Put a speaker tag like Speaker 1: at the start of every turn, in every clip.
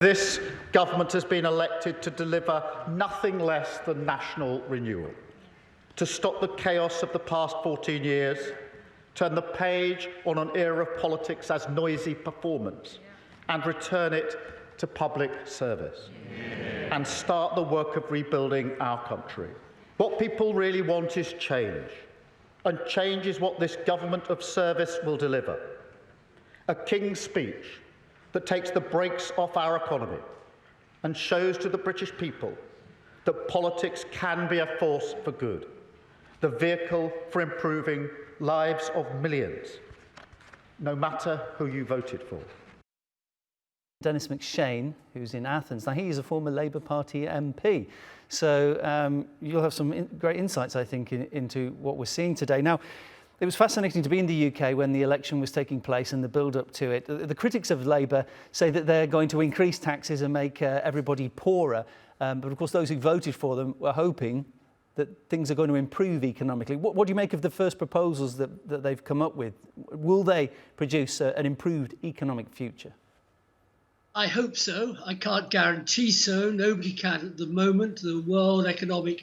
Speaker 1: This government has been elected to deliver nothing less than national renewal, to stop the chaos of the past 14 years, turn the page on an era of politics as noisy performance, and return it to public service, and start the work of rebuilding our country. What people really want is change, and change is what this government of service will deliver. A King's Speech that takes the brakes off our economy and shows to the British people that politics can be a force for good, the vehicle for improving lives of millions, no matter who you voted for.
Speaker 2: Denis MacShane, who's in Athens. Now, he is a former Labour Party MP. So you'll have some great insights, I think, into what we're seeing today. Now, it was fascinating to be in the UK when the election was taking place and the build-up to it. The critics of Labour say that they're going to increase taxes and make everybody poorer. But of course, those who voted for them were hoping that things are going to improve economically. What do you make of the first proposals that they've come up with? Will they produce an improved economic future?
Speaker 3: I hope so. I can't guarantee so. Nobody can at the moment. The world economic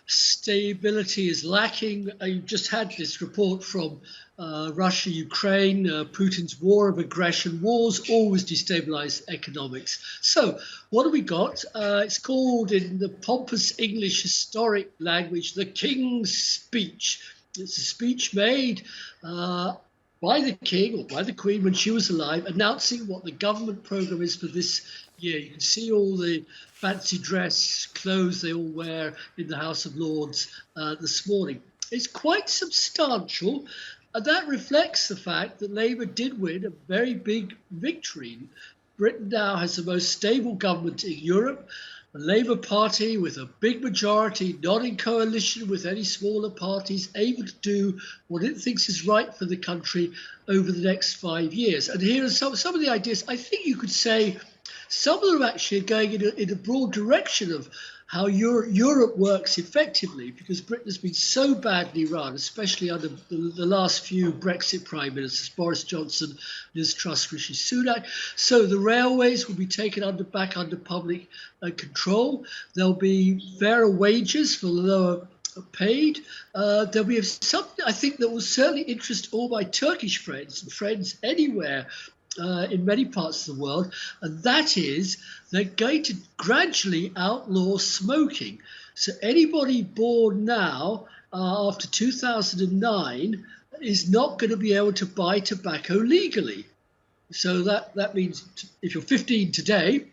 Speaker 3: stability is lacking. You just had this report from Russia, Ukraine, Putin's war of aggression. Wars always destabilize economics. So what have we got? It's called, in the pompous English historic language, the King's Speech. It's a speech made by the King or by the Queen when she was alive, announcing what the government programme is for this year. You can see all the fancy dress clothes they all wear in the House of Lords this morning. It's quite substantial, and that reflects the fact that Labour did win a very big victory. Britain now has the most stable government in Europe. The Labour Party, with a big majority, not in coalition with any smaller parties, able to do what it thinks is right for the country over the next 5 years. And here are some of the ideas. I think you could say some of them actually are going in a broad direction of how Europe works effectively, because Britain has been so badly run, especially under the last few Brexit prime ministers, Boris Johnson, Liz Truss, Rishi Sunak. So the railways will be taken back under public control. There'll be fairer wages for lower paid. There'll be something, I think, that will certainly interest all my Turkish friends and friends anywhere in many parts of the world, and that is they're going to gradually outlaw smoking. So anybody born now after 2009 is not going to be able to buy tobacco legally. So that means if you're 15 today,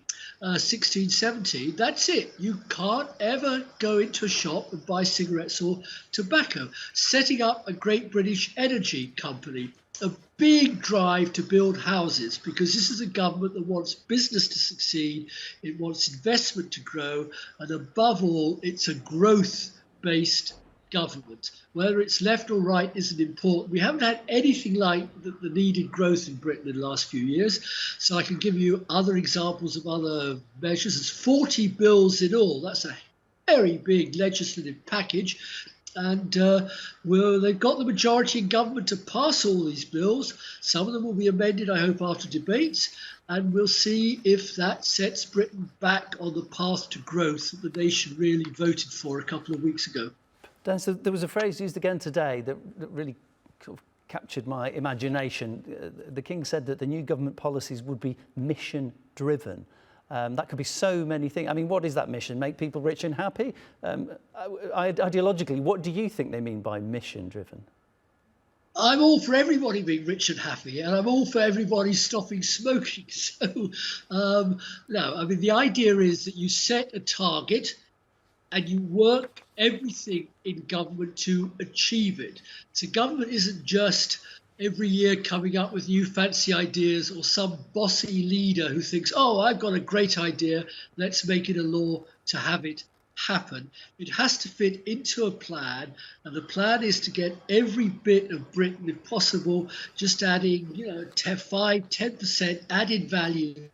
Speaker 3: 16, 17, that's it. You can't ever go into a shop and buy cigarettes or tobacco. Setting up a great British energy company, a big drive to build houses, because this is a government that wants business to succeed, it wants investment to grow, and above all, it's a growth-based government. Whether it's left or right isn't important. We haven't had anything like the needed growth in Britain in the last few years, so I can give you other examples of other measures. There's 40 bills in all. That's a very big legislative package. And they've got the majority in government to pass all these bills. Some of them will be amended, I hope, after debates. And we'll see if that sets Britain back on the path to growth that the nation really voted for a couple of weeks ago.
Speaker 2: Dan, so there was a phrase used again today that really sort of captured my imagination. The King said that the new government policies would be mission-driven. That could be so many things. I mean, what is that mission? Make people rich and happy? Ideologically, what do you think they mean by mission-driven?
Speaker 3: I'm all for everybody being rich and happy, and I'm all for everybody stopping smoking. So, no, I mean, the idea is that you set a target and you work everything in government to achieve it. So government isn't just every year coming up with new fancy ideas, or some bossy leader who thinks, oh, I've got a great idea, let's make it a law to have it happen. It has to fit into a plan, and the plan is to get every bit of Britain, if possible, just adding 5-10% added value